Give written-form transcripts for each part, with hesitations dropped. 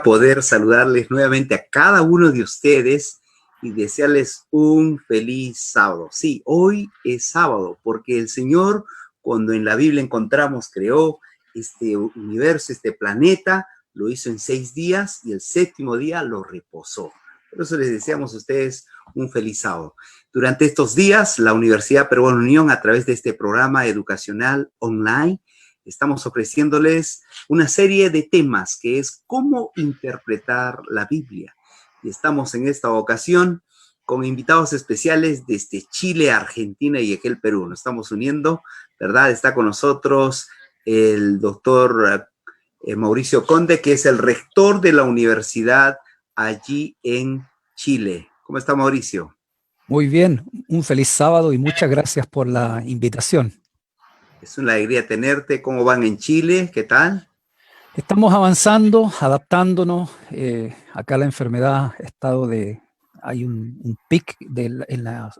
poder saludarles nuevamente a cada uno de ustedes y desearles un feliz sábado. Sí, hoy es sábado porque el Señor, cuando en la Biblia encontramos, creó este universo, este planeta, lo hizo en 6 días y el séptimo día lo reposó. Por eso les deseamos a ustedes un feliz sábado. Durante estos días, la Universidad Peruana Unión, a través de este programa educacional online, estamos ofreciéndoles una serie de temas que es cómo interpretar la Biblia. Y estamos en esta ocasión con invitados especiales desde Chile, Argentina y aquel Perú. Nos estamos uniendo, ¿verdad? Está con nosotros el doctor Mauricio Conde, que es el rector de la universidad allí en Chile. ¿Cómo está, Mauricio? Muy bien, un feliz sábado y muchas gracias por la invitación. Es una alegría tenerte. ¿Cómo van en Chile? ¿Qué tal? Estamos avanzando, adaptándonos. Acá la enfermedad ha estado hay un pic en la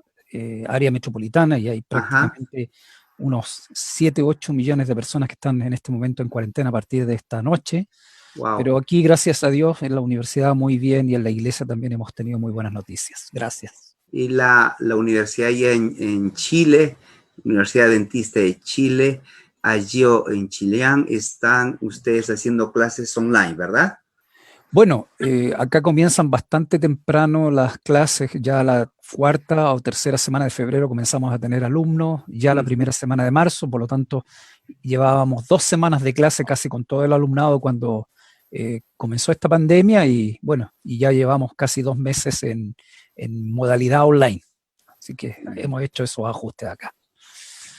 área metropolitana y hay prácticamente unos 7, 8 millones de personas que están en este momento en cuarentena a partir de esta noche. Wow. Pero aquí, gracias a Dios, en la universidad muy bien y en la iglesia también hemos tenido muy buenas noticias. Gracias. Y la universidad allá en Chile, Universidad Adventista de Chile, allí en Chillán, están ustedes haciendo clases online, ¿verdad? Bueno, acá comienzan bastante temprano las clases, ya la 4ª o 3ª semana de febrero comenzamos a tener alumnos, ya la 1ª semana de marzo, por lo tanto llevábamos 2 semanas de clase casi con todo el alumnado cuando comenzó esta pandemia y bueno, y ya llevamos casi 2 meses en modalidad online, así que hemos hecho esos ajustes acá.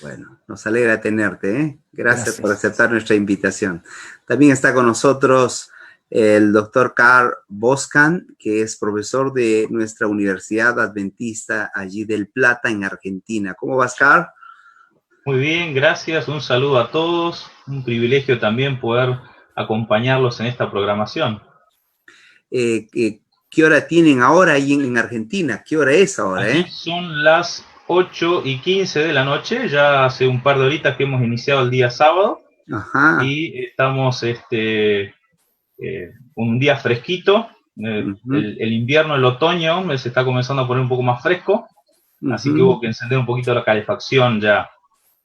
Bueno, nos alegra tenerte, ¿eh? Gracias por aceptar nuestra invitación. También está con nosotros el doctor Carl Boscan, que es profesor de nuestra Universidad Adventista allí del Plata, en Argentina. ¿Cómo vas, Carl? Muy bien, gracias. Un saludo a todos. Un privilegio también poder acompañarlos en esta programación. ¿Qué hora tienen ahora ahí en Argentina? ¿Qué hora es ahora? Aquí son las 8:15 de la noche. Ya hace un par de horitas que hemos iniciado el día sábado. Ajá. Y estamos un día fresquito. El invierno, el otoño se está comenzando a poner un poco más fresco. Así que hubo que encender un poquito la calefacción ya.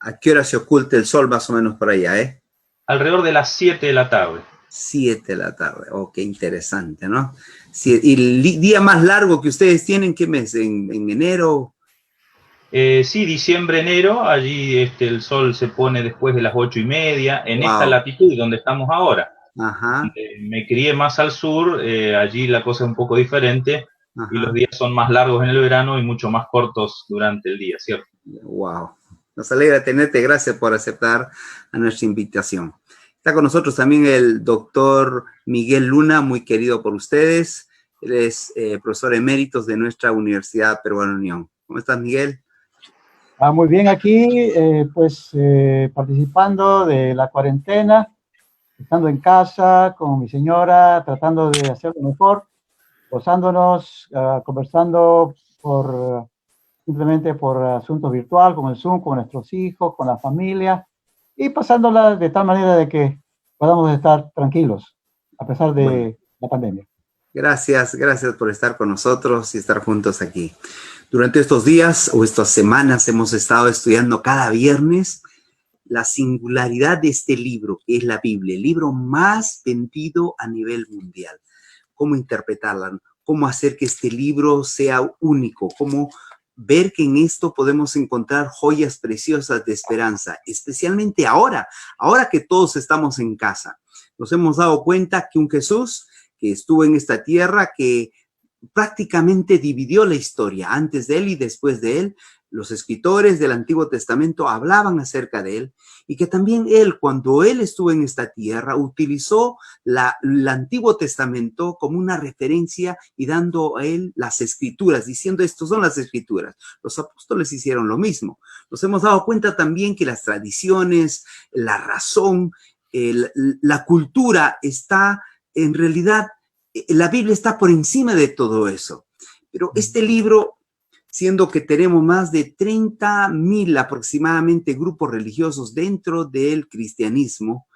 ¿A qué hora se oculta el sol más o menos por allá, eh? Alrededor de las 7 de la tarde. 7 de la tarde, oh, qué interesante, ¿no? ¿Y el día más largo que ustedes tienen, qué mes? ¿En enero? Sí, diciembre, enero, allí el sol se pone después de las 8:30, en esta latitud donde estamos ahora. Ajá. Me crié más al sur, allí la cosa es un poco diferente. Ajá. Y los días son más largos en el verano y mucho más cortos durante el día, ¿cierto? Wow. Nos alegra tenerte, gracias por aceptar a nuestra invitación. Está con nosotros también el doctor Miguel Luna, muy querido por ustedes. Él es profesor eméritos de nuestra Universidad Peruana Unión. ¿Cómo estás, Miguel? Muy bien aquí, participando de la cuarentena, estando en casa con mi señora, tratando de hacerlo mejor, gozándonos, conversando simplemente por asuntos virtual, con el Zoom, con nuestros hijos, con la familia, y pasándola de tal manera de que podamos estar tranquilos, a pesar de la pandemia. Gracias por estar con nosotros y estar juntos aquí. Durante estos días o estas semanas hemos estado estudiando cada viernes la singularidad de este libro, que es la Biblia, el libro más vendido a nivel mundial. Cómo interpretarla, cómo hacer que este libro sea único, cómo ver que en esto podemos encontrar joyas preciosas de esperanza, especialmente ahora que todos estamos en casa. Nos hemos dado cuenta que un Jesús que estuvo en esta tierra, que prácticamente dividió la historia antes de él y después de él. Los escritores del Antiguo Testamento hablaban acerca de él y que también él, cuando él estuvo en esta tierra, utilizó el Antiguo Testamento como una referencia y dando a él las escrituras, diciendo estos son las escrituras. Los apóstoles hicieron lo mismo. Nos hemos dado cuenta también que las tradiciones, la razón, la cultura está en realidad, la Biblia está por encima de todo eso. Pero este libro, siendo que tenemos más de 30,000 aproximadamente grupos religiosos dentro del cristianismo,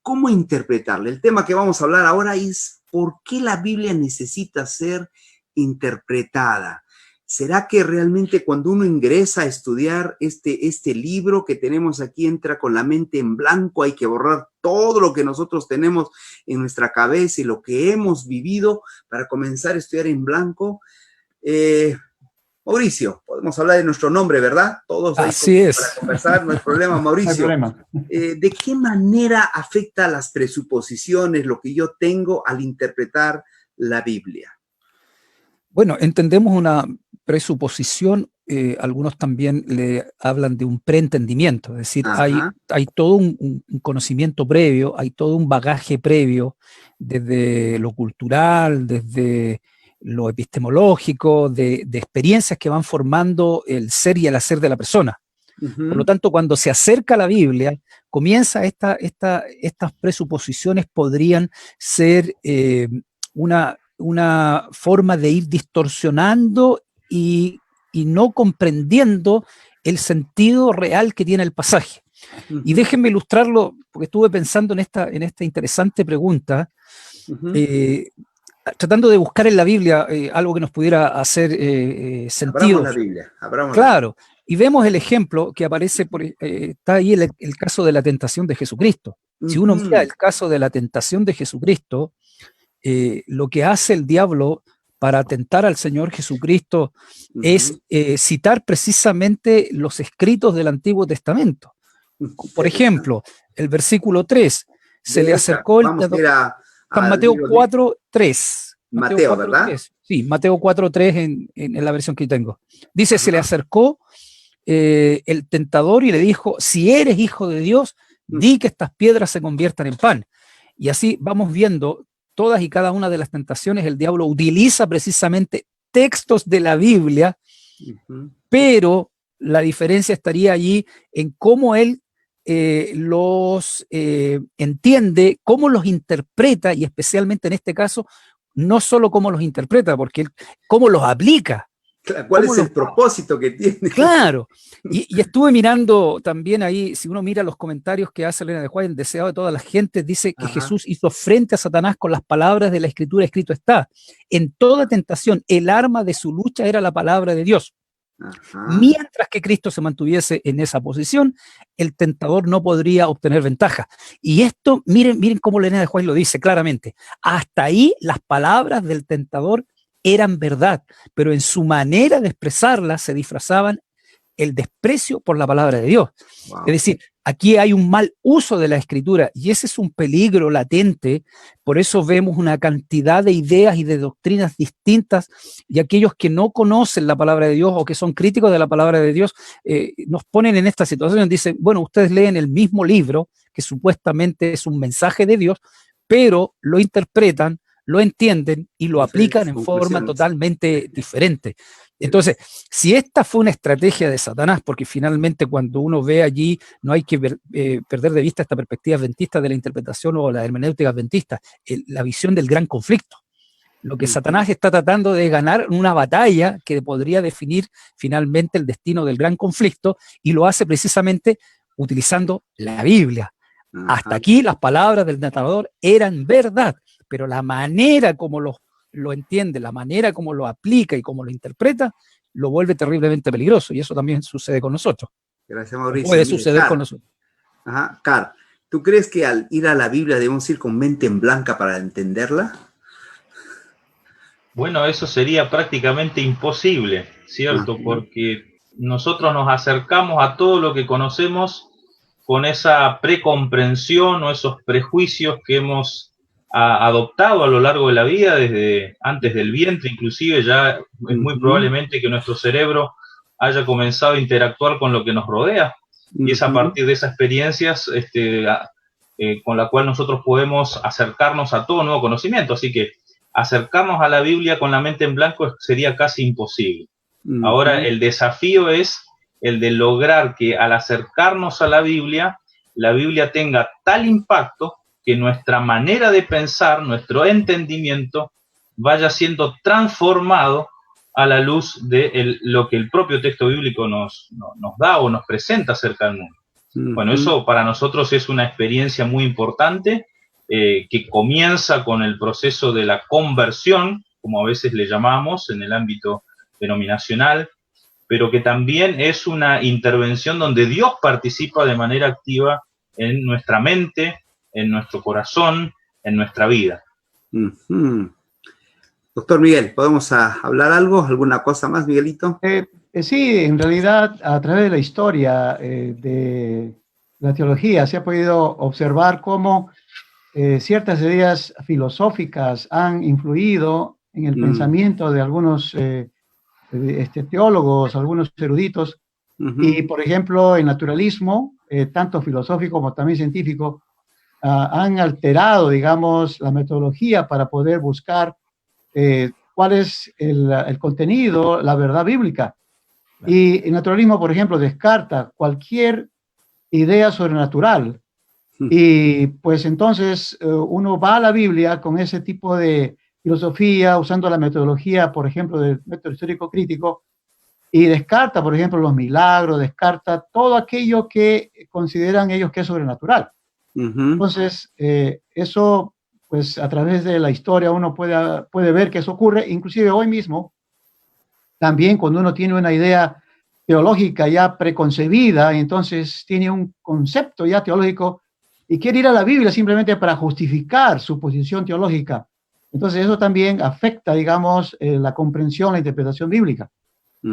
¿cómo interpretarlo? El tema que vamos a hablar ahora es ¿por qué la Biblia necesita ser interpretada? ¿Será que realmente cuando uno ingresa a estudiar este libro que tenemos aquí, entra con la mente en blanco? Hay que borrar todo lo que nosotros tenemos en nuestra cabeza y lo que hemos vivido para comenzar a estudiar en blanco. Mauricio, podemos hablar de nuestro nombre, ¿verdad? Todos ahí Así es. para conversar, no hay problema, Mauricio. No hay problema. ¿De qué manera afecta las presuposiciones, lo que yo tengo al interpretar la Biblia? Bueno, entendemos una presuposición, algunos también le hablan de un preentendimiento, es decir, hay todo un conocimiento previo, hay todo un bagaje previo, desde lo cultural, desde lo epistemológico, de experiencias que van formando el ser y el hacer de la persona. Por lo tanto, cuando se acerca a la Biblia, comienza estas presuposiciones podrían ser una forma de ir distorsionando y no comprendiendo el sentido real que tiene el pasaje. Y déjenme ilustrarlo, porque estuve pensando en esta interesante pregunta, tratando de buscar en la Biblia algo que nos pudiera hacer sentido. Abramos la Biblia. Claro, y vemos el ejemplo que aparece, está ahí el caso de la tentación de Jesucristo. Si uno mira el caso de la tentación de Jesucristo, lo que hace el diablo para tentar al Señor Jesucristo es citar precisamente los escritos del Antiguo Testamento. Por ejemplo, el versículo 3, se le acercó el San Mateo 4:3. Mateo, ¿verdad? 3. Sí, Mateo 4:3 en la versión que yo tengo. Dice, se le acercó el tentador y le dijo, si eres hijo de Dios, di que estas piedras se conviertan en pan. Y así vamos viendo todas y cada una de las tentaciones. El diablo utiliza precisamente textos de la Biblia, pero la diferencia estaría allí en cómo él los entiende, cómo los interpreta, y especialmente en este caso, no solo cómo los interpreta, porque él, cómo los aplica. ¿Cuál es el propósito que tiene? Claro, y estuve mirando también ahí, si uno mira los comentarios que hace Elena de White, el deseado de toda la gente, dice que Jesús hizo frente a Satanás con las palabras de la Escritura, escrito está. En toda tentación, el arma de su lucha era la palabra de Dios. Mientras que Cristo se mantuviese en esa posición, el tentador no podría obtener ventaja. Y esto, miren cómo Elena de White lo dice claramente. Hasta ahí las palabras del tentador eran verdad, pero en su manera de expresarlas se disfrazaban el desprecio por la palabra de Dios. Es decir, aquí hay un mal uso de la Escritura y ese es un peligro latente. Por eso vemos una cantidad de ideas y de doctrinas distintas, y aquellos que no conocen la palabra de Dios o que son críticos de la palabra de Dios nos ponen en esta situación. Dicen, bueno, ustedes leen el mismo libro que supuestamente es un mensaje de Dios, pero lo interpretan, lo entienden y lo aplican en forma totalmente diferente. Entonces, si esta fue una estrategia de Satanás, porque finalmente cuando uno ve allí, no hay que perder de vista esta perspectiva adventista de la interpretación o la hermenéutica adventista, la visión del gran conflicto. Lo que Satanás está tratando de ganar una batalla que podría definir finalmente el destino del gran conflicto, y lo hace precisamente utilizando la Biblia. Hasta aquí las palabras del tentador eran verdad, pero la manera como lo entiende, la manera como lo aplica y como lo interpreta, lo vuelve terriblemente peligroso, y eso también sucede con nosotros. Gracias, Mauricio. Puede suceder con nosotros. Carl, ¿tú crees que al ir a la Biblia debemos ir con mente en blanca para entenderla? Bueno, eso sería prácticamente imposible, ¿cierto? Porque nosotros nos acercamos a todo lo que conocemos con esa precomprensión o esos prejuicios que hemos adoptado a lo largo de la vida, desde antes del vientre inclusive. Ya es muy probablemente que nuestro cerebro haya comenzado a interactuar con lo que nos rodea, y es a partir de esas experiencias con la cual nosotros podemos acercarnos a todo nuevo conocimiento. Así que acercarnos a la Biblia con la mente en blanco sería casi imposible. Ahora, el desafío es el de lograr que al acercarnos a la Biblia tenga tal impacto que nuestra manera de pensar, nuestro entendimiento, vaya siendo transformado a la luz de lo que el propio texto bíblico nos da o nos presenta acerca del mundo. Bueno, eso para nosotros es una experiencia muy importante, que comienza con el proceso de la conversión, como a veces le llamamos en el ámbito denominacional, pero que también es una intervención donde Dios participa de manera activa en nuestra mente, en nuestro corazón, en nuestra vida. Ujú. Doctor Miguel, ¿podemos hablar algo? ¿Alguna cosa más, Miguelito? Sí, en realidad, a través de la historia de la teología se ha podido observar cómo ciertas ideas filosóficas han influido en el pensamiento de algunos teólogos, algunos eruditos, y por ejemplo, el naturalismo, tanto filosófico como también científico, han alterado, digamos, la metodología para poder buscar cuál es el contenido, la verdad bíblica. Y el naturalismo, por ejemplo, descarta cualquier idea sobrenatural. Y pues entonces uno va a la Biblia con ese tipo de filosofía, usando la metodología, por ejemplo, del método histórico crítico, y descarta, por ejemplo, los milagros, descarta todo aquello que consideran ellos que es sobrenatural. Entonces, eso, pues a través de la historia uno puede ver que eso ocurre, inclusive hoy mismo, también cuando uno tiene una idea teológica ya preconcebida, entonces tiene un concepto ya teológico y quiere ir a la Biblia simplemente para justificar su posición teológica. Entonces eso también afecta, digamos, la comprensión, la interpretación bíblica.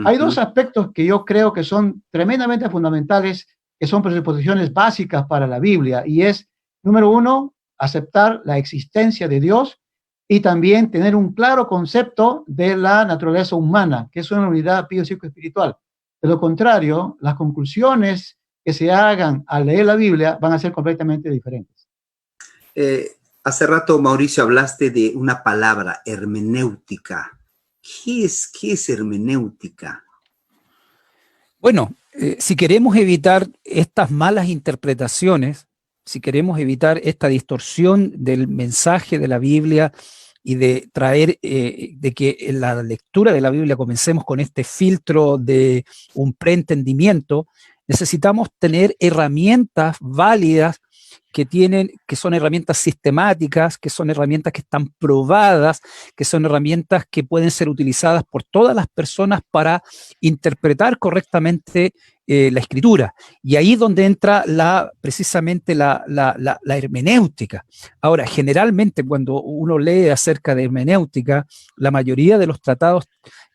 Hay dos aspectos que yo creo que son tremendamente fundamentales, que son presuposiciones básicas para la Biblia, y es, número uno, aceptar la existencia de Dios y también tener un claro concepto de la naturaleza humana, que es una unidad biopsicoespiritual. De lo contrario, las conclusiones que se hagan al leer la Biblia van a ser completamente diferentes. Hace rato, Mauricio, hablaste de una palabra, hermenéutica. ¿Qué es hermenéutica? Bueno, si queremos evitar estas malas interpretaciones, si queremos evitar esta distorsión del mensaje de la Biblia y de traer, de que en la lectura de la Biblia comencemos con este filtro de un preentendimiento, necesitamos tener herramientas válidas que son herramientas sistemáticas, que son herramientas que están probadas, que son herramientas que pueden ser utilizadas por todas las personas para interpretar correctamente la escritura. Y ahí es donde entra precisamente la hermenéutica. Ahora, generalmente cuando uno lee acerca de hermenéutica, la mayoría de los tratados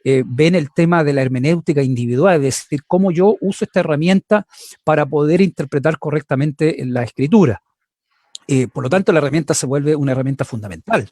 ven el tema de la hermenéutica individual, es decir, cómo yo uso esta herramienta para poder interpretar correctamente la escritura. Por lo tanto, la herramienta se vuelve una herramienta fundamental.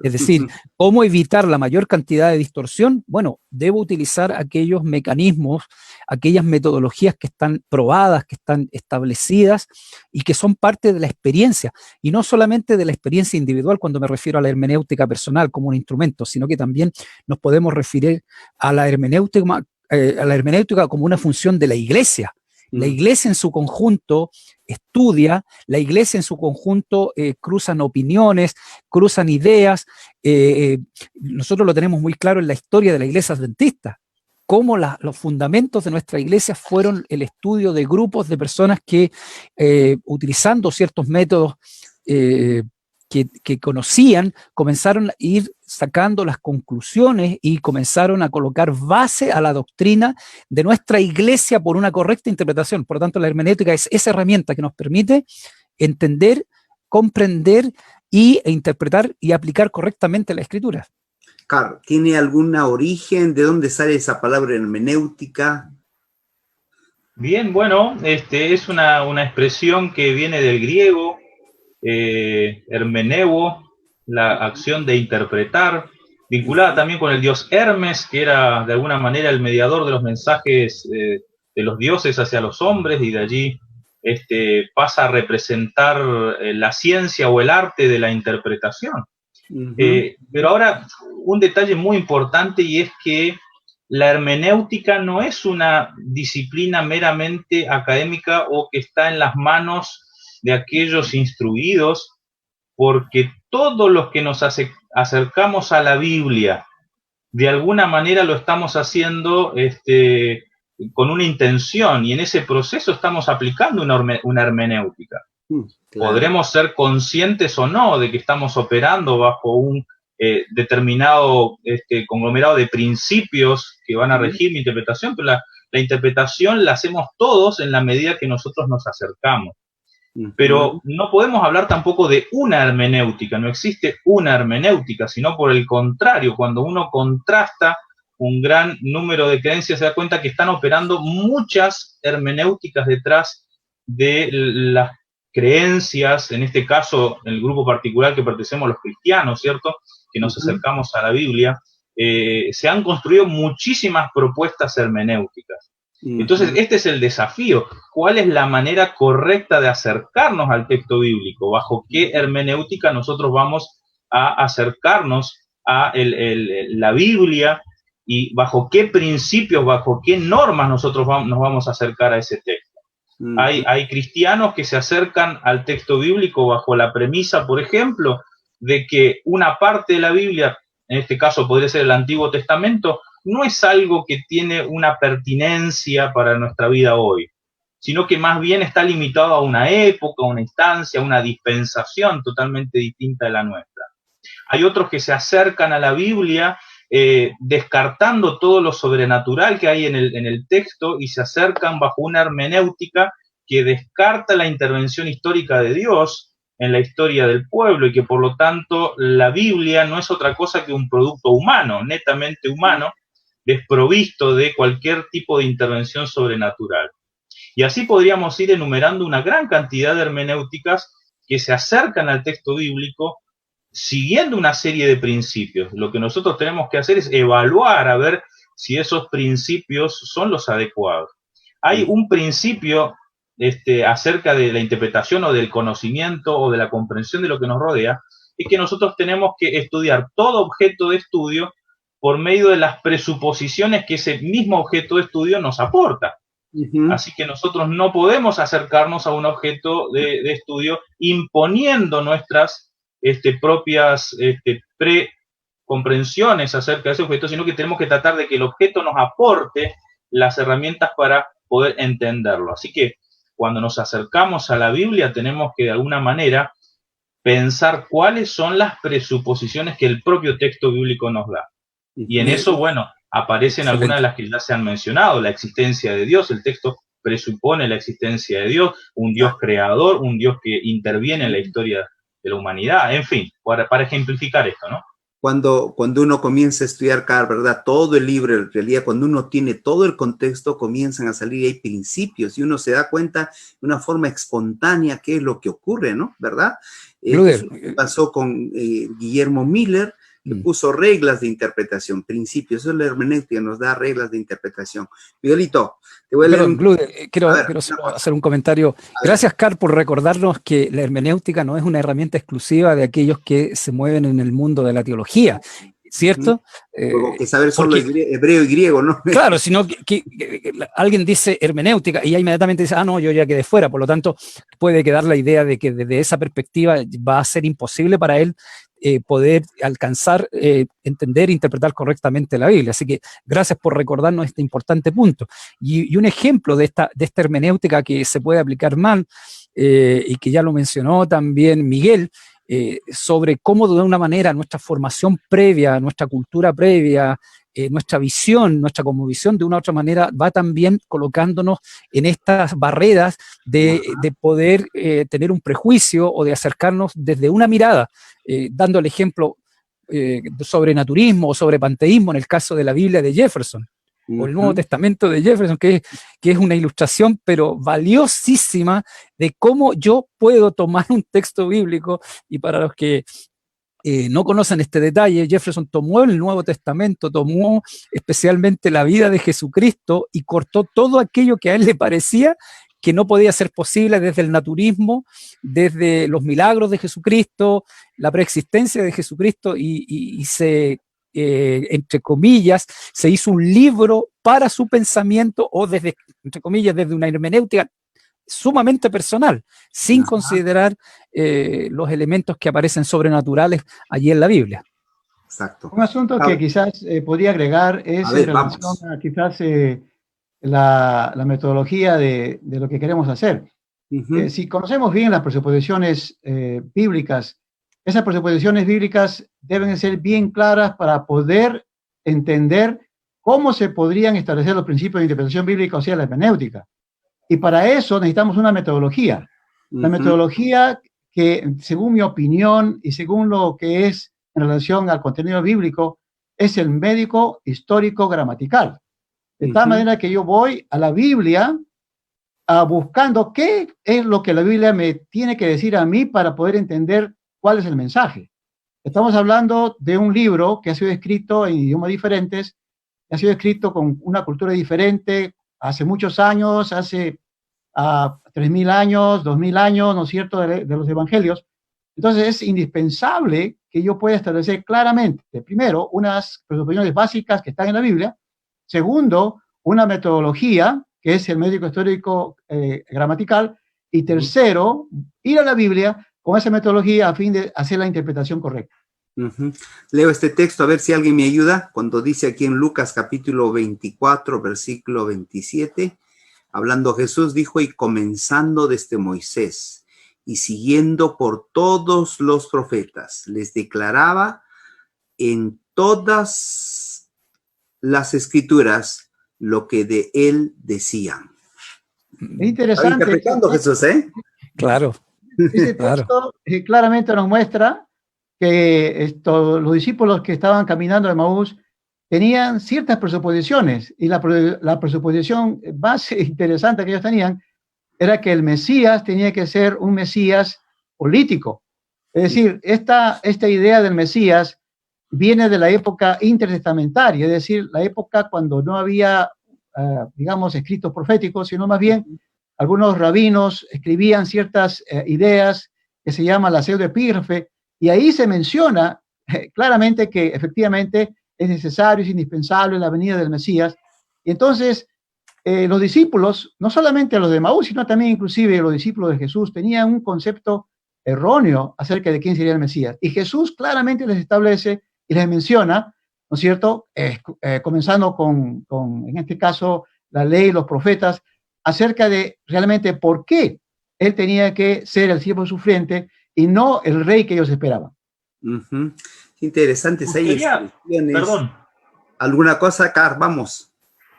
Es decir, ¿cómo evitar la mayor cantidad de distorsión? Bueno, debo utilizar aquellos mecanismos, aquellas metodologías que están probadas, que están establecidas y que son parte de la experiencia. Y no solamente de la experiencia individual cuando me refiero a la hermenéutica personal como un instrumento, sino que también nos podemos referir a la hermenéutica como una función de la Iglesia. La Iglesia en su conjunto estudia, la Iglesia en su conjunto cruzan opiniones, cruzan ideas. Nosotros lo tenemos muy claro en la historia de la Iglesia Adventista, cómo los fundamentos de nuestra Iglesia fueron el estudio de grupos de personas que, utilizando ciertos métodos que conocían, comenzaron a ir sacando las conclusiones y comenzaron a colocar base a la doctrina de nuestra Iglesia por una correcta interpretación. Por lo tanto, la hermenéutica es esa herramienta que nos permite entender, comprender e interpretar y aplicar correctamente la Escritura. Claro, ¿tiene algún origen? ¿De dónde sale esa palabra hermenéutica? Bien, bueno, es una expresión que viene del griego, hermeneuo, la acción de interpretar, vinculada también con el dios Hermes, que era de alguna manera el mediador de los mensajes de los dioses hacia los hombres, y de allí pasa a representar la ciencia o el arte de la interpretación. Pero ahora, un detalle muy importante, y es que la hermenéutica no es una disciplina meramente académica o que está en las manos de aquellos instruidos, porque todos los que nos acercamos a la Biblia, de alguna manera lo estamos haciendo con una intención, y en ese proceso estamos aplicando una hermenéutica. Claro. Podremos ser conscientes o no de que estamos operando bajo un determinado conglomerado de principios que van a regir mi interpretación, pero la interpretación la hacemos todos en la medida que nosotros nos acercamos. Pero no podemos hablar tampoco de una hermenéutica, no existe una hermenéutica, sino por el contrario, cuando uno contrasta un gran número de creencias, se da cuenta que están operando muchas hermenéuticas detrás de las creencias, en este caso, en el grupo particular que pertenecemos los cristianos, ¿cierto?, que nos acercamos a la Biblia, se han construido muchísimas propuestas hermenéuticas. Entonces, este es el desafío. ¿Cuál es la manera correcta de acercarnos al texto bíblico? ¿Bajo qué hermenéutica nosotros vamos a acercarnos a la Biblia? ¿Y bajo qué principios, bajo qué normas nosotros nos vamos a acercar a ese texto? Hay cristianos que se acercan al texto bíblico bajo la premisa, por ejemplo, de que una parte de la Biblia, en este caso podría ser el Antiguo Testamento, no es algo que tiene una pertinencia para nuestra vida hoy, sino que más bien está limitado a una época, a una instancia, a una dispensación totalmente distinta de la nuestra. Hay otros que se acercan a la Biblia descartando todo lo sobrenatural que hay en el texto y se acercan bajo una hermenéutica que descarta la intervención histórica de Dios en la historia del pueblo y que por lo tanto la Biblia no es otra cosa que un producto humano, netamente humano, desprovisto de cualquier tipo de intervención sobrenatural. Y así podríamos ir enumerando una gran cantidad de hermenéuticas que se acercan al texto bíblico siguiendo una serie de principios. Lo que nosotros tenemos que hacer es evaluar a ver si esos principios son los adecuados. Hay un principio acerca de la interpretación o del conocimiento o de la comprensión de lo que nos rodea, es que nosotros tenemos que estudiar todo objeto de estudio por medio de las presuposiciones que ese mismo objeto de estudio nos aporta. Así que nosotros no podemos acercarnos a un objeto de estudio imponiendo nuestras propias precomprensiones acerca de ese objeto, sino que tenemos que tratar de que el objeto nos aporte las herramientas para poder entenderlo. Así que cuando nos acercamos a la Biblia tenemos que de alguna manera pensar cuáles son las presuposiciones que el propio texto bíblico nos da. Y en eso, bueno, aparecen algunas de las que ya se han mencionado, la existencia de Dios. El texto presupone la existencia de Dios, un Dios creador, un Dios que interviene en la historia de la humanidad, en fin, para ejemplificar esto, ¿no? Cuando uno comienza a estudiar, ¿verdad?, todo el libro, en realidad, cuando uno tiene todo el contexto, comienzan a salir ahí principios y uno se da cuenta de una forma espontánea qué es lo que ocurre, ¿no? ¿Verdad? Eso pasó con Guillermo Miller, que puso reglas de interpretación, principios. Eso es la hermenéutica, nos da reglas de interpretación. Miguelito, te voy a leer. Quiero hacer un comentario. Gracias, Carl, por recordarnos que la hermenéutica no es una herramienta exclusiva de aquellos que se mueven en el mundo de la teología, ¿cierto? Que saber solo hebreo y griego, ¿no? Claro, sino que alguien dice hermenéutica y ya inmediatamente dice, no, yo ya quedé fuera. Por lo tanto, puede quedar la idea de que desde esa perspectiva va a ser imposible para él poder alcanzar, entender e interpretar correctamente la Biblia. Así que gracias por recordarnos este importante punto. Y un ejemplo de esta hermenéutica que se puede aplicar mal, y que ya lo mencionó también Miguel, sobre cómo de una manera nuestra formación previa, nuestra cultura previa, nuestra visión, nuestra cosmovisión de una u otra manera va también colocándonos en estas barreras de poder tener un prejuicio o de acercarnos desde una mirada, dando el ejemplo sobre naturismo o sobre panteísmo en el caso de la Biblia de Jefferson, o el Nuevo Testamento de Jefferson, que es una ilustración pero valiosísima de cómo yo puedo tomar un texto bíblico. Y para los que no conocen este detalle, Jefferson tomó el Nuevo Testamento, tomó especialmente la vida de Jesucristo y cortó todo aquello que a él le parecía que no podía ser posible desde el naturismo, desde los milagros de Jesucristo, la preexistencia de Jesucristo, y se, entre comillas, se hizo un libro para su pensamiento, o desde, entre comillas, desde una hermenéutica sumamente personal, sin considerar los elementos que aparecen sobrenaturales allí en la Biblia. Exacto. Un asunto que quizás podría agregar es en relación a quizás la metodología de lo que queremos hacer. Si conocemos bien las presuposiciones bíblicas, esas presuposiciones bíblicas deben ser bien claras para poder entender cómo se podrían establecer los principios de interpretación bíblica, o sea, la hermenéutica. Y para eso necesitamos una metodología. La metodología que, según mi opinión y según lo que es en relación al contenido bíblico, es el médico histórico gramatical. De tal manera que yo voy a la Biblia buscando qué es lo que la Biblia me tiene que decir a mí para poder entender cuál es el mensaje. Estamos hablando de un libro que ha sido escrito en idiomas diferentes, ha sido escrito con una cultura diferente, hace muchos años, hace 3.000 años, 2.000 años, ¿no es cierto?, de los evangelios. Entonces es indispensable que yo pueda establecer claramente, primero, unas presuposiciones básicas que están en la Biblia, segundo, una metodología, que es el médico histórico gramatical, y tercero, ir a la Biblia con esa metodología a fin de hacer la interpretación correcta. Leo este texto a ver si alguien me ayuda, cuando dice aquí en Lucas capítulo 24, versículo 27, hablando Jesús dijo, y comenzando desde Moisés y siguiendo por todos los profetas, les declaraba en todas las escrituras lo que de él decían. Es interesante. Está interpretando Jesús, ¿eh? Claro. Ese texto claramente nos muestra que los discípulos que estaban caminando de Maús tenían ciertas presuposiciones, y la presuposición más interesante que ellos tenían era que el Mesías tenía que ser un Mesías político. Es decir, esta idea del Mesías viene de la época intertestamentaria, es decir, la época cuando no había, digamos, escritos proféticos, sino más bien algunos rabinos escribían ciertas ideas que se llama la pseudoepígrafe, y ahí se menciona claramente que efectivamente es necesario, es indispensable la venida del Mesías. Y entonces los discípulos, no solamente los de Maús, sino también inclusive los discípulos de Jesús, tenían un concepto erróneo acerca de quién sería el Mesías. Y Jesús claramente les establece y les menciona, ¿no es cierto?, comenzando con, en este caso, la ley y los profetas, acerca de realmente por qué él tenía que ser el siervo sufriente y no el rey que ellos esperaban. Interesantes ahí. Perdón. ¿Alguna cosa, Car? Vamos.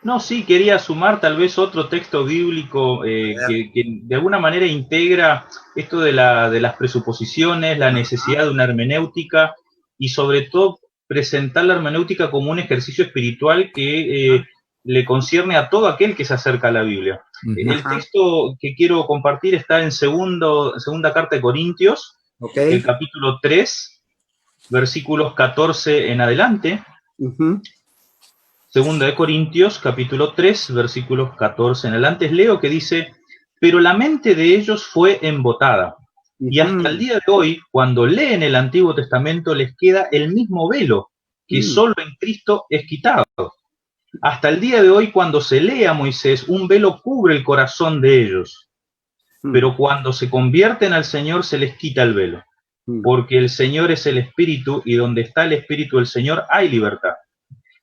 No, sí, quería sumar tal vez otro texto bíblico que de alguna manera integra esto de las presuposiciones, la necesidad de una hermenéutica y sobre todo presentar la hermenéutica como un ejercicio espiritual que le concierne a todo aquel que se acerca a la Biblia. El texto que quiero compartir está en segunda carta de Corintios, el capítulo 3, versículos 14 en adelante. Segunda de Corintios, capítulo 3, versículos 14 en adelante. Leo que dice, pero la mente de ellos fue embotada. Y hasta el día de hoy, cuando leen el Antiguo Testamento, les queda el mismo velo que solo en Cristo es quitado. Hasta el día de hoy, cuando se lee a Moisés, un velo cubre el corazón de ellos. Pero cuando se convierten al Señor, se les quita el velo. Porque el Señor es el Espíritu, y donde está el Espíritu del Señor hay libertad.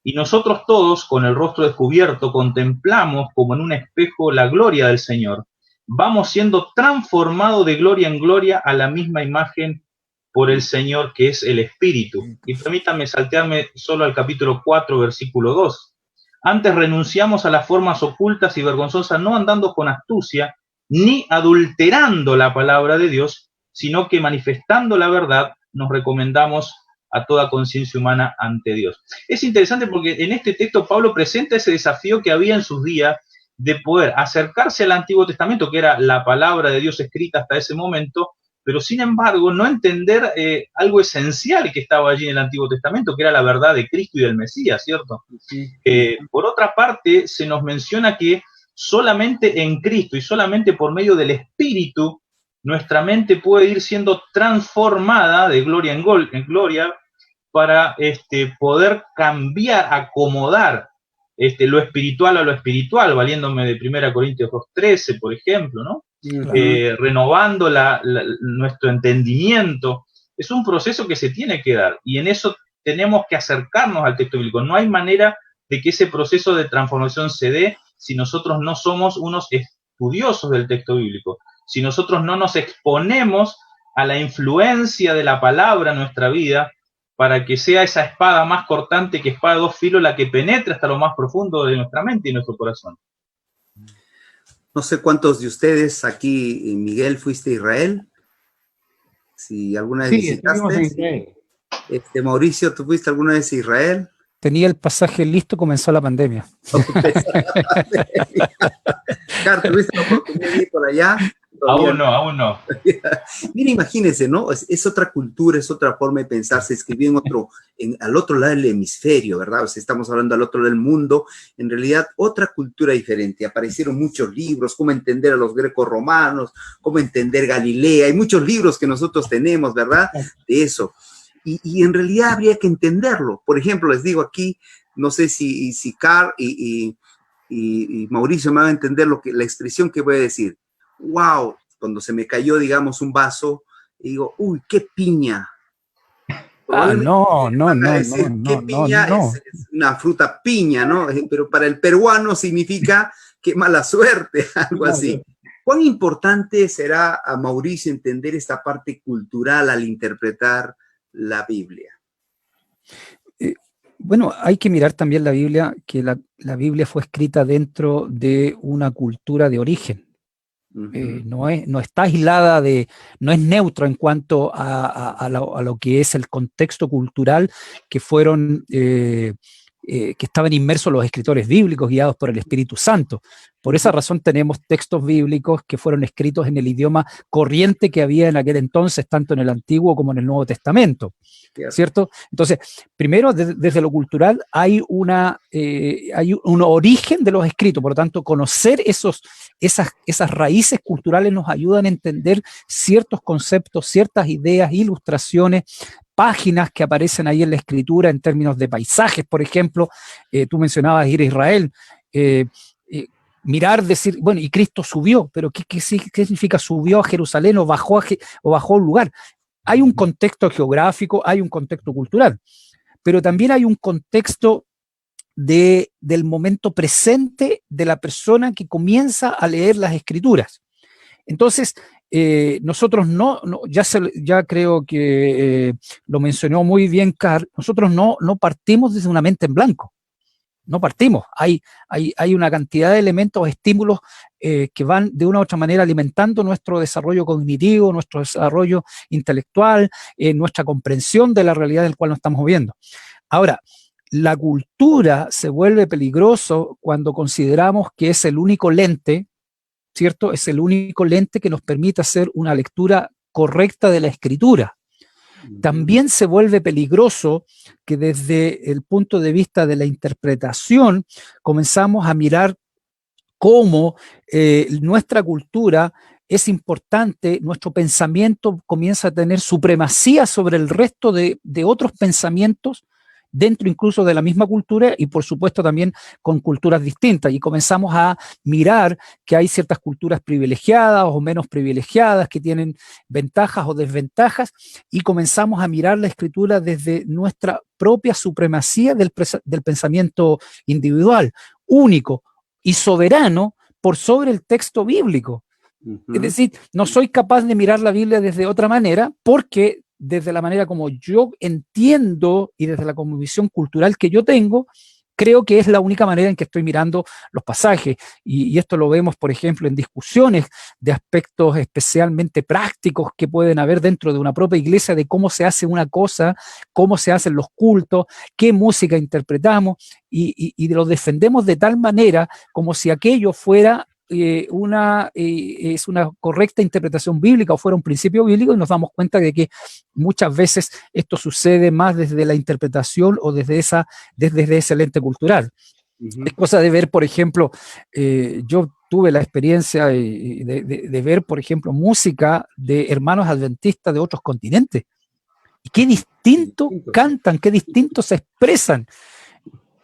Y nosotros todos, con el rostro descubierto, contemplamos como en un espejo la gloria del Señor. Vamos siendo transformados de gloria en gloria a la misma imagen por el Señor, que es el Espíritu. Y permítanme saltearme solo al capítulo 4, versículo 2. Antes renunciamos a las formas ocultas y vergonzosas, no andando con astucia, ni adulterando la palabra de Dios, sino que manifestando la verdad, nos recomendamos a toda conciencia humana ante Dios. Es interesante porque en este texto Pablo presenta ese desafío que había en sus días de poder acercarse al Antiguo Testamento, que era la palabra de Dios escrita hasta ese momento, pero sin embargo no entender algo esencial que estaba allí en el Antiguo Testamento, que era la verdad de Cristo y del Mesías, ¿cierto? Por otra parte, se nos menciona que solamente en Cristo y solamente por medio del Espíritu, nuestra mente puede ir siendo transformada de gloria en gloria para poder cambiar, acomodar lo espiritual a lo espiritual, valiéndome de 1 Corintios 2:13, por ejemplo, ¿no? Renovando nuestro entendimiento. Es un proceso que se tiene que dar, y en eso tenemos que acercarnos al texto bíblico. No hay manera de que ese proceso de transformación se dé si nosotros no somos unos estudiosos del texto bíblico. si nosotros no nos exponemos a la influencia de la palabra en nuestra vida, para que sea esa espada más cortante que espada de dos filos la que penetre hasta lo más profundo de nuestra mente y nuestro corazón. No sé cuántos de ustedes aquí, Miguel, fuiste a Israel. Si alguna vez estuvimos en visitaste. Israel. Mauricio, ¿tú fuiste alguna vez a Israel? Tenía el pasaje listo, comenzó la pandemia. Carlos, ¿tuviste la oportunidad de ir por allá? Aún no. Mira, imagínense, ¿no? Es otra cultura, es otra forma de pensar. Se escribió al otro lado del hemisferio, ¿verdad? O sea, estamos hablando al otro lado del mundo. En realidad, otra cultura diferente. Aparecieron muchos libros, cómo entender a los greco-romanos, cómo entender Galilea. Hay muchos libros que nosotros tenemos, ¿verdad? De eso. Y en realidad habría que entenderlo. Por ejemplo, les digo aquí, no sé si Carl y Mauricio me van a entender la expresión que voy a decir. Wow, cuando se me cayó, digamos, un vaso, y digo, uy, qué piña. No. ¿Qué piña? Es una fruta piña, ¿no? Pero para el peruano significa qué mala suerte, algo así. ¿Cuán importante será a Mauricio entender esta parte cultural al interpretar la Biblia? Bueno, hay que mirar también la Biblia, que la Biblia fue escrita dentro de una cultura de origen. No está aislada no es neutro en cuanto a lo que es el contexto cultural que estaban inmersos los escritores bíblicos guiados por el Espíritu Santo. Por esa razón tenemos textos bíblicos que fueron escritos en el idioma corriente que había en aquel entonces, tanto en el Antiguo como en el Nuevo Testamento, ¿cierto? Entonces, primero, desde lo cultural hay un origen de los escritos, por lo tanto, conocer esas raíces culturales nos ayudan a entender ciertos conceptos, ciertas ideas, ilustraciones, páginas que aparecen ahí en la escritura en términos de paisajes, por ejemplo. Tú mencionabas ir a Israel, mirar, decir, bueno, y Cristo subió, pero ¿qué significa subió a Jerusalén o bajó a un lugar? Hay un contexto geográfico, hay un contexto cultural, pero también hay un contexto del momento presente de la persona que comienza a leer las escrituras. Entonces, nosotros ya creo que lo mencionó muy bien Carl, nosotros no partimos desde una mente en blanco. No partimos, hay una cantidad de elementos, estímulos que van de una u otra manera alimentando nuestro desarrollo cognitivo, nuestro desarrollo intelectual, nuestra comprensión de la realidad del cual nos estamos viendo. Ahora, la cultura se vuelve peligroso cuando consideramos que es el único lente, ¿cierto? Es el único lente que nos permite hacer una lectura correcta de la escritura. También se vuelve peligroso que desde el punto de vista de la interpretación comenzamos a mirar cómo nuestra cultura es importante, nuestro pensamiento comienza a tener supremacía sobre el resto de otros pensamientos dentro incluso de la misma cultura y por supuesto también con culturas distintas, y comenzamos a mirar que hay ciertas culturas privilegiadas o menos privilegiadas que tienen ventajas o desventajas, y comenzamos a mirar la escritura desde nuestra propia supremacía del pensamiento individual, único y soberano por sobre el texto bíblico. Es decir, no soy capaz de mirar la Biblia desde otra manera porque desde la manera como yo entiendo y desde la cosmovisión cultural que yo tengo, creo que es la única manera en que estoy mirando los pasajes. Y esto lo vemos, por ejemplo, en discusiones de aspectos especialmente prácticos que pueden haber dentro de una propia iglesia, de cómo se hace una cosa, cómo se hacen los cultos, qué música interpretamos, y lo defendemos de tal manera como si aquello fuera es una correcta interpretación bíblica o fuera un principio bíblico, y nos damos cuenta de que muchas veces esto sucede más desde la interpretación o desde ese lente cultural. Es cosa de ver, por ejemplo, yo tuve la experiencia de ver, por ejemplo, música de hermanos adventistas de otros continentes. Y qué distinto cantan, qué distinto se expresan.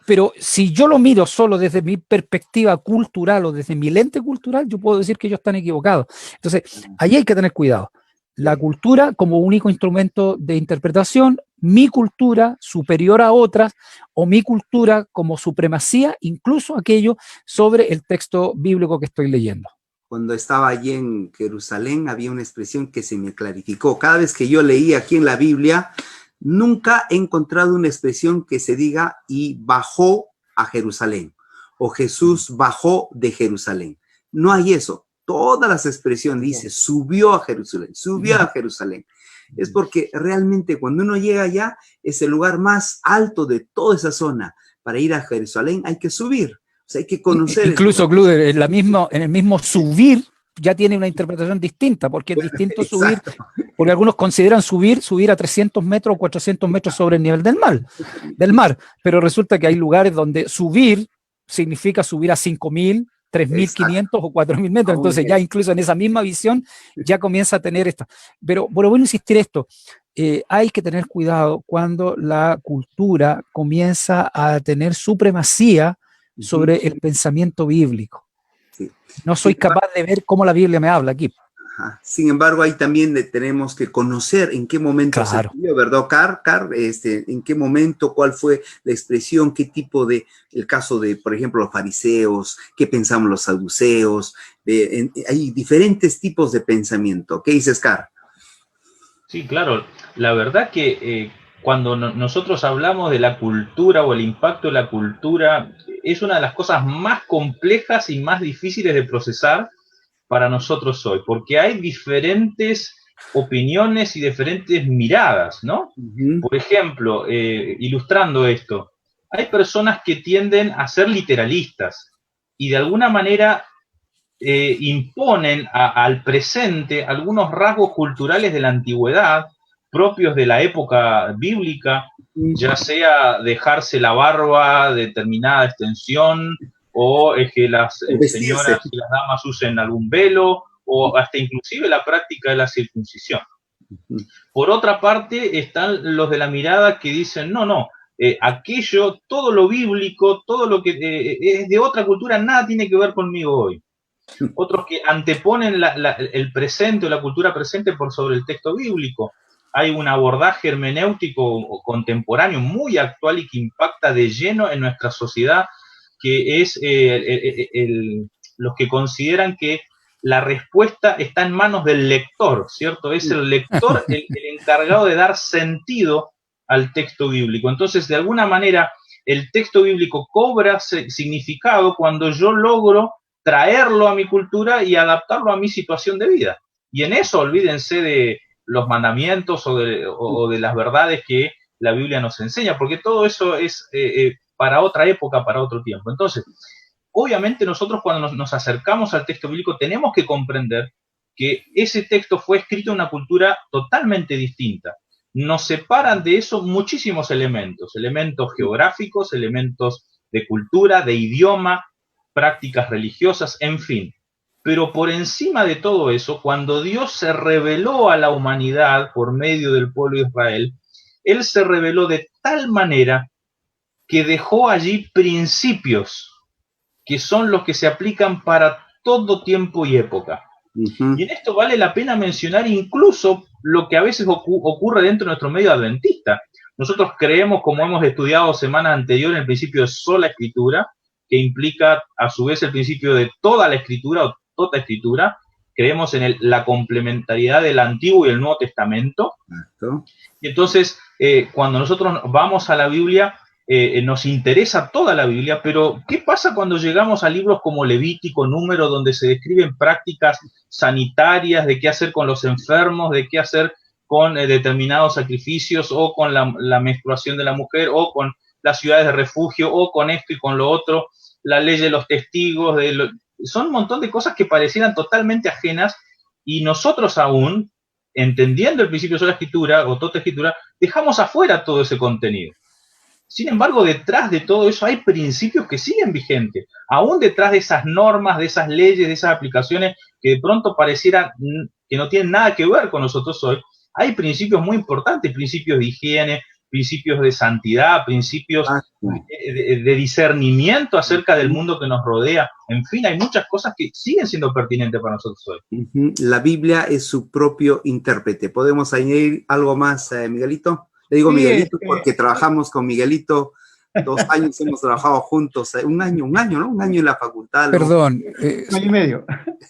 Pero si yo lo miro solo desde mi perspectiva cultural o desde mi lente cultural, yo puedo decir que ellos están equivocados. Entonces, ahí hay que tener cuidado. La cultura como único instrumento de interpretación, mi cultura superior a otras, o mi cultura como supremacía, incluso aquello sobre el texto bíblico que estoy leyendo. cuando estaba allí en Jerusalén, había una expresión que se me clarificó. Cada vez que yo leía aquí en la Biblia, nunca he encontrado una expresión que se diga y bajó a Jerusalén o Jesús bajó de Jerusalén. No hay eso. Todas las expresiones dice subió a Jerusalén, subió a Jerusalén. Es porque realmente cuando uno llega allá es el lugar más alto de toda esa zona. Para ir a Jerusalén hay que subir. O sea, hay que conocer. Incluso, Cluder, en el mismo subir ya tiene una interpretación distinta, porque es distinto subir, porque algunos consideran subir a 300 metros o 400 metros sobre el nivel del mar, pero resulta que hay lugares donde subir significa subir a 5.000, 3.500 o 4.000 metros, entonces ya incluso en esa misma visión ya comienza a tener esta. Pero bueno, voy a insistir esto, hay que tener cuidado cuando la cultura comienza a tener supremacía sobre el pensamiento bíblico. Sí. No soy capaz de ver cómo la Biblia me habla aquí. Ajá. Sin embargo, ahí también tenemos que conocer en qué momento se escribió, ¿verdad, Car? En qué momento, cuál fue la expresión, qué tipo de, el caso de, por ejemplo, los fariseos, qué pensamos los saduceos, hay diferentes tipos de pensamiento. ¿Qué dices, Car? Sí, claro. La verdad que cuando nosotros hablamos de la cultura o el impacto de la cultura, es una de las cosas más complejas y más difíciles de procesar para nosotros hoy, porque hay diferentes opiniones y diferentes miradas, ¿no? Por ejemplo, ilustrando esto, hay personas que tienden a ser literalistas y de alguna manera imponen al presente algunos rasgos culturales de la antigüedad, propios de la época bíblica, ya sea dejarse la barba de determinada extensión, o que las señoras y las damas usen algún velo, o hasta inclusive la práctica de la circuncisión. Por otra parte, están los de la mirada que dicen, no, aquello, todo lo bíblico, todo lo que es de otra cultura, nada tiene que ver conmigo hoy. Otros que anteponen el presente o la cultura presente por sobre el texto bíblico. Hay un abordaje hermenéutico contemporáneo muy actual y que impacta de lleno en nuestra sociedad, que es los que consideran que la respuesta está en manos del lector, ¿cierto? Es el lector el encargado de dar sentido al texto bíblico. Entonces, de alguna manera, el texto bíblico cobra significado cuando yo logro traerlo a mi cultura y adaptarlo a mi situación de vida. Y en eso olvídense de los mandamientos o de las verdades que la Biblia nos enseña, porque todo eso es para otra época, para otro tiempo. Entonces, obviamente nosotros cuando nos acercamos al texto bíblico tenemos que comprender que ese texto fue escrito en una cultura totalmente distinta. Nos separan de eso muchísimos elementos geográficos, elementos de cultura, de idioma, prácticas religiosas, en fin. Pero por encima de todo eso, cuando Dios se reveló a la humanidad por medio del pueblo de Israel, Él se reveló de tal manera que dejó allí principios que son los que se aplican para todo tiempo y época. Y en esto vale la pena mencionar incluso lo que a veces ocurre dentro de nuestro medio adventista. Nosotros creemos, como hemos estudiado semanas anteriores, en el principio de sola escritura, que implica a su vez el principio de toda la escritura o toda escritura. Creemos en la complementariedad del Antiguo y el Nuevo Testamento. Y entonces, cuando nosotros vamos a la Biblia, nos interesa toda la Biblia, pero ¿qué pasa cuando llegamos a libros como Levítico, Número, donde se describen prácticas sanitarias, de qué hacer con los enfermos, de qué hacer con determinados sacrificios, o con la menstruación de la mujer, o con las ciudades de refugio, o con esto y con lo otro, la ley de los testigos, son un montón de cosas que parecieran totalmente ajenas, y nosotros aún, entendiendo el principio de la escritura, o toda escritura, dejamos afuera todo ese contenido. Sin embargo, detrás de todo eso hay principios que siguen vigentes, aún detrás de esas normas, de esas leyes, de esas aplicaciones que de pronto parecieran que no tienen nada que ver con nosotros hoy. Hay principios muy importantes, principios de higiene, principios de santidad, principios de discernimiento acerca del mundo que nos rodea. En fin, hay muchas cosas que siguen siendo pertinentes para nosotros hoy. La Biblia es su propio intérprete. ¿Podemos añadir algo más, Miguelito? Le digo sí, Miguelito porque trabajamos con Miguelito 2 años hemos trabajado juntos, un año, ¿no? Un año en la facultad. ¿No? Perdón. Un año y medio.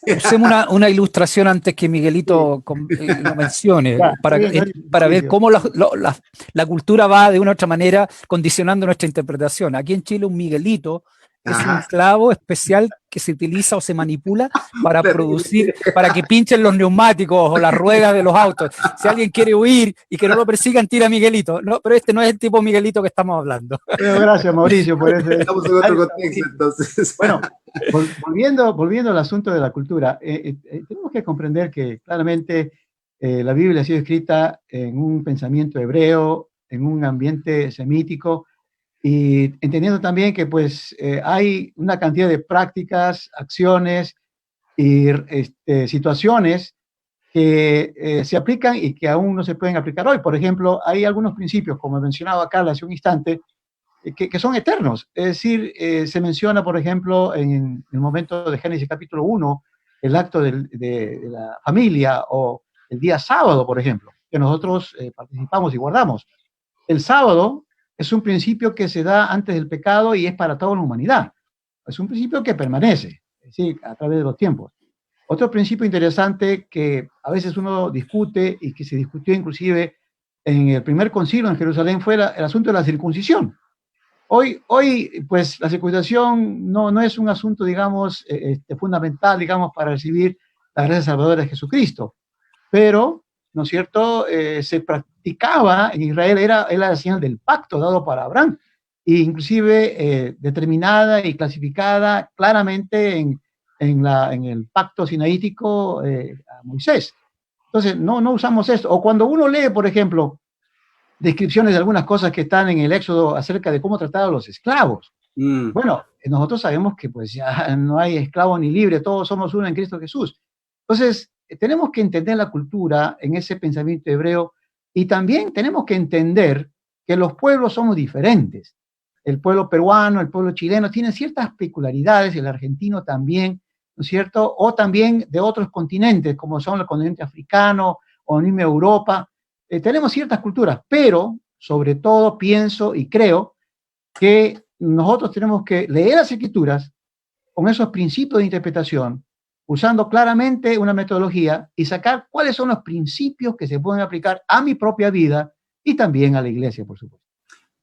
Usemos una ilustración antes que Miguelito lo mencione, Ya, para ver cómo la cultura va de una u otra manera condicionando nuestra interpretación. Aquí en Chile un Miguelito es un clavo especial que se utiliza o se manipula para producir, para que pinchen los neumáticos o las ruedas de los autos. Si alguien quiere huir y que no lo persigan, tira a Miguelito. No, pero este no es el tipo Miguelito que estamos hablando. Bueno, gracias, Mauricio, por ese. Estamos en otro contexto, entonces. Bueno, volviendo al asunto de la cultura, tenemos que comprender que claramente la Biblia ha sido escrita en un pensamiento hebreo, en un ambiente semítico, y entendiendo también que pues hay una cantidad de prácticas, acciones y situaciones que se aplican y que aún no se pueden aplicar hoy. Por ejemplo, hay algunos principios, como mencionaba Carla hace un instante, que son eternos. Es decir, se menciona, por ejemplo, en el momento de Génesis capítulo 1, el acto de la familia o el día sábado, por ejemplo, que nosotros participamos y guardamos. El sábado es un principio que se da antes del pecado y es para toda la humanidad. Es un principio que permanece, es decir, a través de los tiempos. Otro principio interesante que a veces uno discute y que se discutió inclusive en el primer concilio en Jerusalén fue el asunto de la circuncisión. Hoy, pues, la circuncisión no es un asunto, digamos, fundamental, digamos, para recibir la gracia salvadora de Jesucristo. Pero, ¿no es cierto?, se practicaba en Israel, era la señal del pacto dado para Abraham, e inclusive determinada y clasificada claramente en el pacto sinaítico a Moisés. Entonces, no usamos esto. O cuando uno lee, por ejemplo, descripciones de algunas cosas que están en el Éxodo acerca de cómo tratar a los esclavos. Bueno, nosotros sabemos que pues ya no hay esclavo ni libre, todos somos uno en Cristo Jesús. Entonces, tenemos que entender la cultura en ese pensamiento hebreo y también tenemos que entender que los pueblos somos diferentes. El pueblo peruano, el pueblo chileno tienen ciertas peculiaridades, el argentino también, ¿no es cierto? O también de otros continentes, como son el continente africano o mismo Europa. Tenemos ciertas culturas, pero sobre todo pienso y creo que nosotros tenemos que leer las escrituras con esos principios de interpretación, usando claramente una metodología y sacar cuáles son los principios que se pueden aplicar a mi propia vida y también a la iglesia, por supuesto.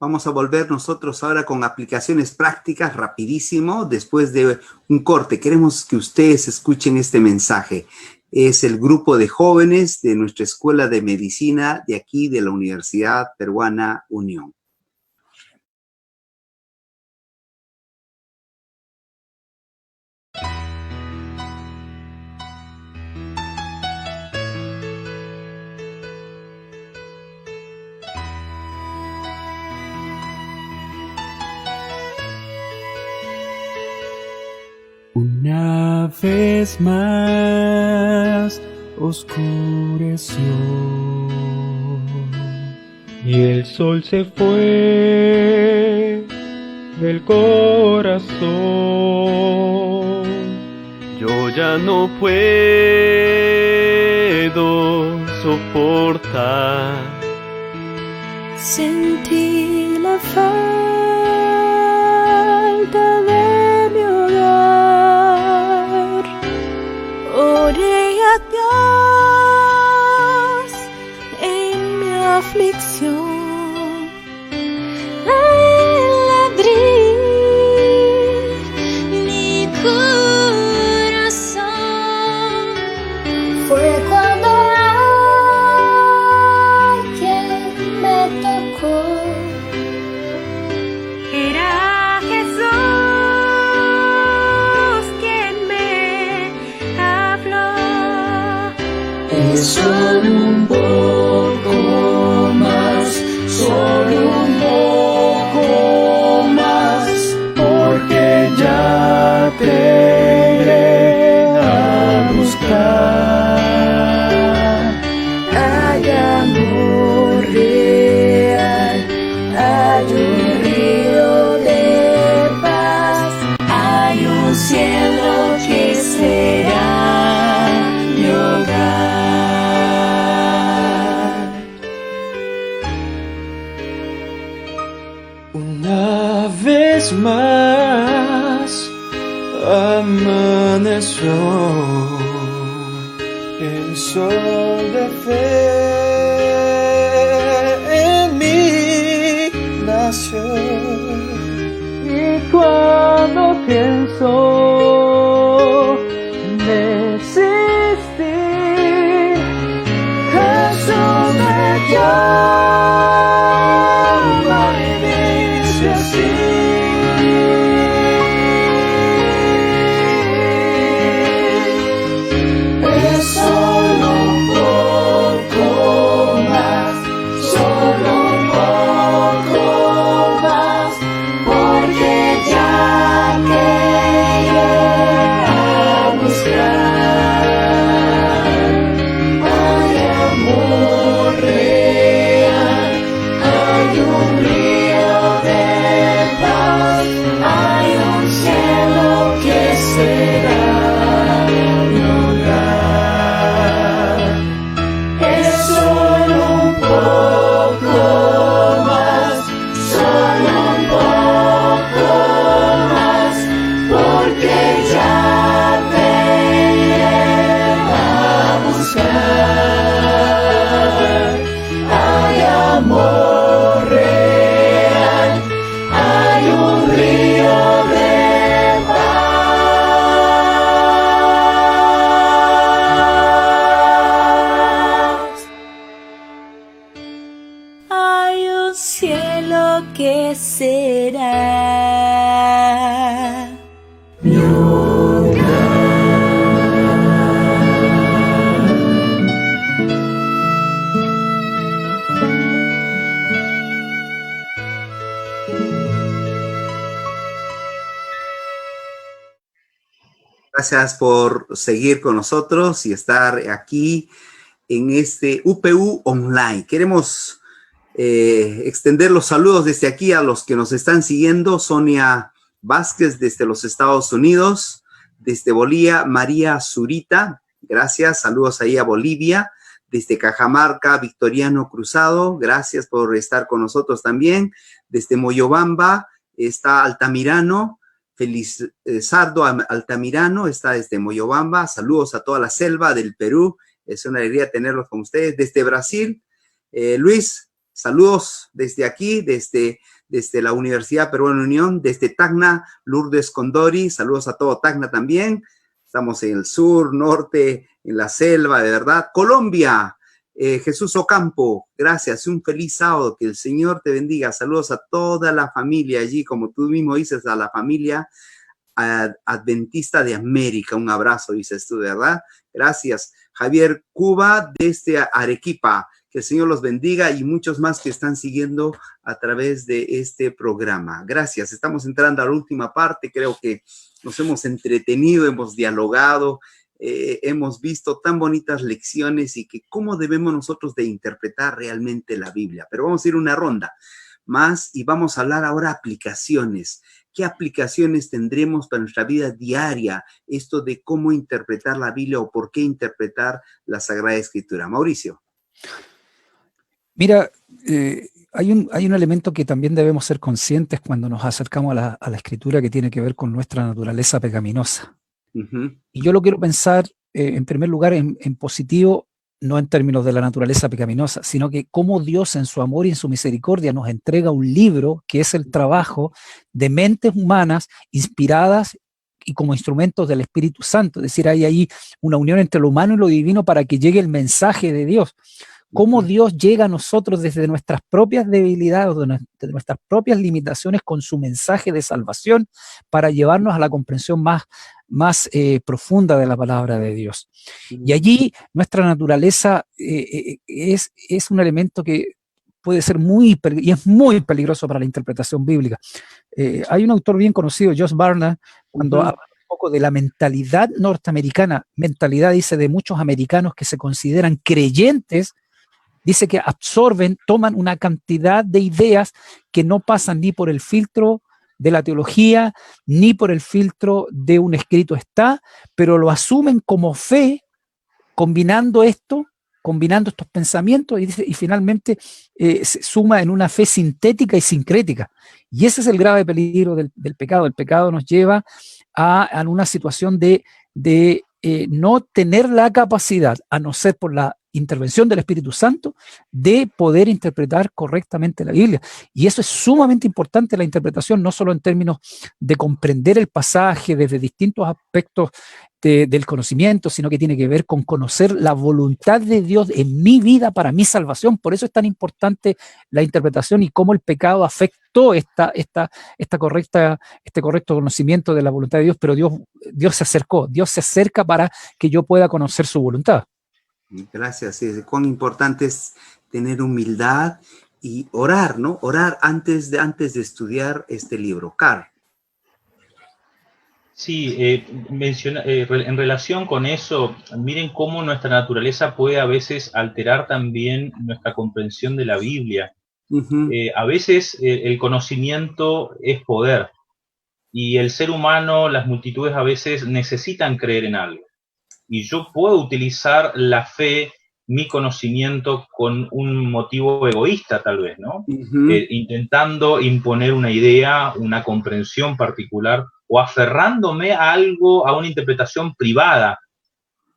Vamos a volver nosotros ahora con aplicaciones prácticas rapidísimo después de un corte. Queremos que ustedes escuchen este mensaje. Es el grupo de jóvenes de nuestra Escuela de Medicina de aquí de la Universidad Peruana Unión. Una vez más oscureció y el sol se fue del corazón. Yo ya no puedo soportar. Sentí la falta de mi hogar. Oré a Dios en mi aflicción. A Él abrí mi corazón. Fue cuando alguien me tocó. Era Jesús quien me habló. Solo un poco más, solo un poco más, porque ya te iré a buscar. Hay amor real, hay un río de paz, hay un cielo que será mi hogar. Una una vez más amaneció, el sol de fe en mí nació. Y cuando pienso en desistir, Jesús me llama y dice así: es solo un poco más, solo un poco más, porque ya te iré a buscar. Hay amor real, hay un río de paz, hay un cielo que será mi hogar. Es solo un poco más, solo un poco más, porque ya te iré a buscar. Hay amor real, hay un río de paz. Hay un cielo que será mi Gracias por seguir con nosotros y estar aquí en este UPU Online. Queremos extender los saludos desde aquí a los que nos están siguiendo. Sonia Vázquez desde los Estados Unidos, desde Bolivia, María Zurita, gracias, saludos ahí a Bolivia. Desde Cajamarca, Victoriano Cruzado, gracias por estar con nosotros también. Desde Moyobamba está Altamirano, Felizardo Altamirano está desde Moyobamba. Saludos a toda la selva del Perú. Es una alegría tenerlos con ustedes. Desde Brasil, Luis, saludos desde aquí, desde la Universidad Peruana Unión. Desde Tacna, Lourdes Condori. Saludos a todo Tacna también. Estamos en el sur, norte, en la selva, de verdad. Colombia, Jesús Ocampo, gracias. Un feliz sábado. Que el Señor te bendiga. Saludos a toda la familia allí, como tú mismo dices, a la familia Adventista de América. Un abrazo, dices tú, ¿verdad? Gracias. Javier Cuba, desde Arequipa. Que el Señor los bendiga y muchos más que están siguiendo a través de este programa. Gracias. Estamos entrando a la última parte. Creo que nos hemos entretenido, hemos dialogado, hemos visto tan bonitas lecciones y que cómo debemos nosotros de interpretar realmente la Biblia. Pero vamos a ir una ronda más y vamos a hablar ahora aplicaciones. ¿Qué aplicaciones tendremos para nuestra vida diaria? Esto de cómo interpretar la Biblia o por qué interpretar la Sagrada Escritura. Mauricio. Mira, hay un elemento que también debemos ser conscientes cuando nos acercamos a la Escritura, que tiene que ver con nuestra naturaleza pecaminosa. Y yo lo quiero pensar, en primer lugar, en positivo, no en términos de la naturaleza pecaminosa, sino que cómo Dios en su amor y en su misericordia nos entrega un libro que es el trabajo de mentes humanas inspiradas y como instrumentos del Espíritu Santo. Es decir, hay ahí una unión entre lo humano y lo divino para que llegue el mensaje de Dios. Cómo Dios llega a nosotros desde nuestras propias debilidades, de nuestras propias limitaciones con su mensaje de salvación para llevarnos a la comprensión más profunda de la palabra de Dios. Y allí nuestra naturaleza es un elemento que puede ser y es muy peligroso para la interpretación bíblica. Hay un autor bien conocido, Josh Barna, cuando habla un poco de la mentalidad norteamericana, mentalidad, dice, de muchos americanos que se consideran creyentes. Dice que toman una cantidad de ideas que no pasan ni por el filtro de la teología, ni por el filtro de un escrito está, pero lo asumen como fe, combinando esto combinando estos pensamientos y finalmente se suma en una fe sintética y sincrética. Y ese es el grave peligro del pecado. El pecado nos lleva a una situación de no tener la capacidad, a no ser por la intervención del Espíritu Santo, de poder interpretar correctamente la Biblia. Y eso es sumamente importante, la interpretación, no solo en términos de comprender el pasaje desde distintos aspectos del conocimiento, sino que tiene que ver con conocer la voluntad de Dios en mi vida para mi salvación. Por eso es tan importante la interpretación y cómo el pecado afectó este correcto conocimiento de la voluntad de Dios, pero Dios se acercó, Dios se acerca para que yo pueda conocer su voluntad. Gracias. Sí, cuán importante es tener humildad y orar, ¿no? Orar antes de estudiar este libro. Carl. Sí, en relación con eso, miren cómo nuestra naturaleza puede a veces alterar también nuestra comprensión de la Biblia. A veces el conocimiento es poder y el ser humano, las multitudes a veces necesitan creer en algo. Y yo puedo utilizar la fe, mi conocimiento con un motivo egoísta tal vez, ¿no? Intentando imponer una idea, una comprensión particular o aferrándome a algo, a una interpretación privada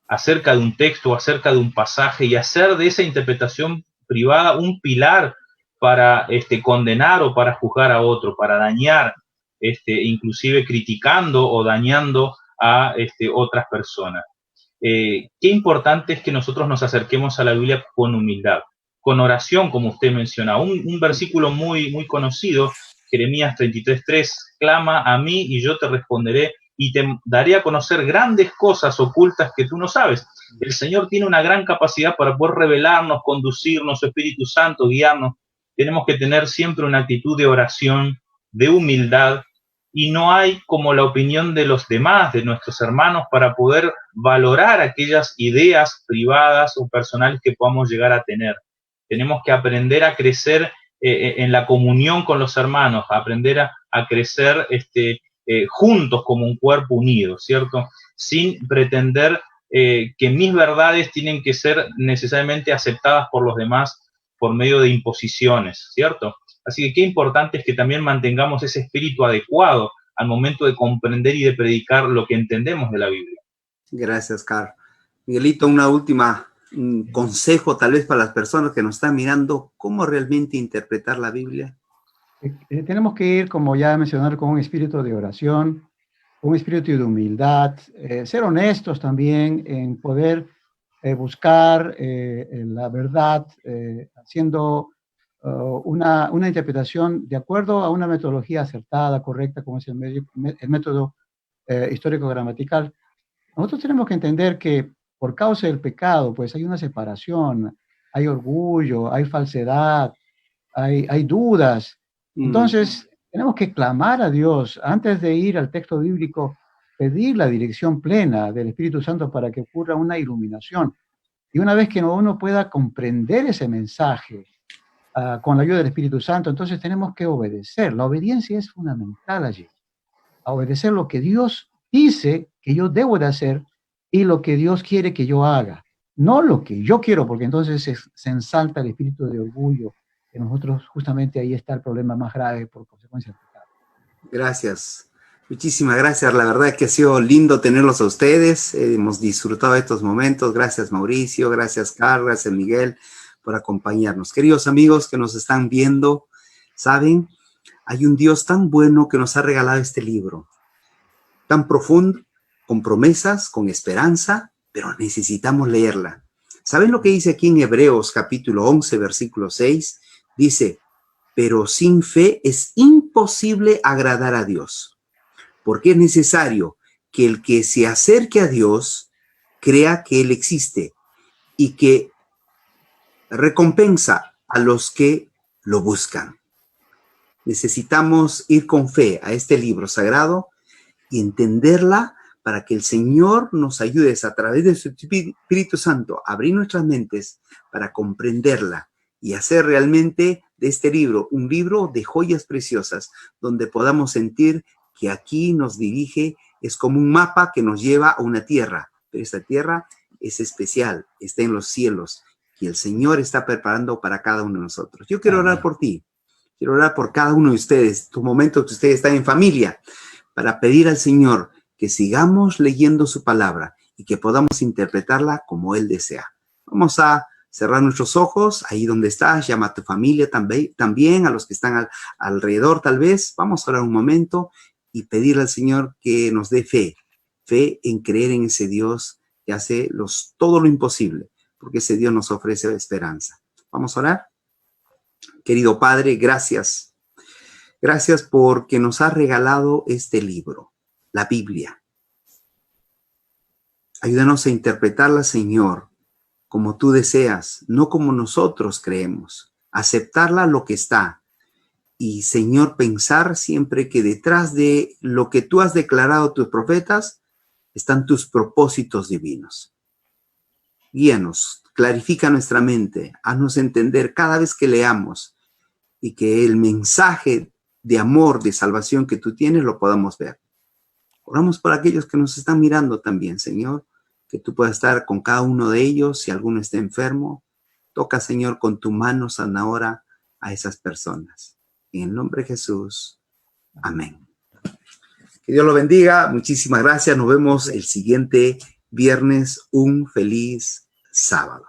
acerca de un texto, acerca de un pasaje y hacer de esa interpretación privada un pilar para condenar o para juzgar a otro, para dañar, inclusive criticando o dañando a otras personas. Qué importante es que nosotros nos acerquemos a la Biblia con humildad, con oración, como usted menciona. Un versículo muy, muy conocido, Jeremías 33:3, clama a mí y yo te responderé y te daré a conocer grandes cosas ocultas que tú no sabes. El Señor tiene una gran capacidad para poder revelarnos, conducirnos, su Espíritu Santo, guiarnos. Tenemos que tener siempre una actitud de oración, de humildad, y no hay como la opinión de los demás, de nuestros hermanos, para poder valorar aquellas ideas privadas o personales que podamos llegar a tener. Tenemos que aprender a crecer en la comunión con los hermanos, a aprender a crecer juntos como un cuerpo unido, ¿cierto? Sin pretender que mis verdades tienen que ser necesariamente aceptadas por los demás por medio de imposiciones, ¿cierto? Así que qué importante es que también mantengamos ese espíritu adecuado al momento de comprender y de predicar lo que entendemos de la Biblia. Gracias, Carl. Miguelito, una última consejo tal vez para las personas que nos están mirando, ¿cómo realmente interpretar la Biblia? Tenemos que ir, como ya mencionar, con un espíritu de oración, un espíritu de humildad, ser honestos también en poder buscar la verdad, haciendo una interpretación de acuerdo a una metodología acertada, correcta, como es el método histórico-gramatical. Nosotros tenemos que entender que por causa del pecado, pues hay una separación, hay orgullo, hay falsedad, hay dudas. Entonces, tenemos que clamar a Dios antes de ir al texto bíblico, pedir la dirección plena del Espíritu Santo para que ocurra una iluminación. Y una vez que uno pueda comprender ese mensaje con la ayuda del Espíritu Santo, entonces tenemos que obedecer. La obediencia es fundamental allí. A obedecer lo que Dios dice que yo debo de hacer y lo que Dios quiere que yo haga. No lo que yo quiero, porque entonces se ensalta el espíritu de orgullo, que nosotros justamente ahí está el problema más grave por consecuencia del pecado. Gracias. Muchísimas gracias. La verdad es que ha sido lindo tenerlos a ustedes. Hemos disfrutado de estos momentos. Gracias, Mauricio. Gracias, Carl. Gracias, Miguel, por acompañarnos. Queridos amigos que nos están viendo, ¿saben? Hay un Dios tan bueno que nos ha regalado este libro, tan profundo, con promesas, con esperanza, pero necesitamos leerla. ¿Saben lo que dice aquí en Hebreos capítulo 11, versículo 6? Dice, pero sin fe es imposible agradar a Dios, porque es necesario que el que se acerque a Dios crea que Él existe y que recompensa a los que lo buscan. Necesitamos ir con fe a este libro sagrado y entenderla para que el Señor nos ayude a través de su Espíritu Santo a abrir nuestras mentes para comprenderla y hacer realmente de este libro un libro de joyas preciosas donde podamos sentir que aquí nos dirige, es como un mapa que nos lleva a una tierra, pero esta tierra es especial, está en los cielos y el Señor está preparando para cada uno de nosotros. Yo quiero orar por ti. Quiero orar por cada uno de ustedes, tu momento que ustedes están en familia, para pedir al Señor que sigamos leyendo su palabra y que podamos interpretarla como Él desea. Vamos a cerrar nuestros ojos ahí donde estás. Llama a tu familia también, a los que están alrededor tal vez. Vamos a orar un momento y pedirle al Señor que nos dé fe en creer en ese Dios que hace todo lo imposible, porque ese Dios nos ofrece esperanza. Vamos a orar. Querido Padre, gracias. Gracias porque nos has regalado este libro, la Biblia. Ayúdanos a interpretarla, Señor, como tú deseas, no como nosotros creemos. Aceptarla lo que está. Y, Señor, pensar siempre que detrás de lo que tú has declarado a tus profetas están tus propósitos divinos. Guíanos, clarifica nuestra mente, haznos entender cada vez que leamos y que el mensaje de amor, de salvación que tú tienes lo podamos ver. Oramos por aquellos que nos están mirando también, Señor, que tú puedas estar con cada uno de ellos. Si alguno está enfermo, toca, Señor, con tu mano sanadora a esas personas. En el nombre de Jesús. Amén. Que Dios lo bendiga. Muchísimas gracias. Nos vemos el siguiente viernes. Un feliz sábado.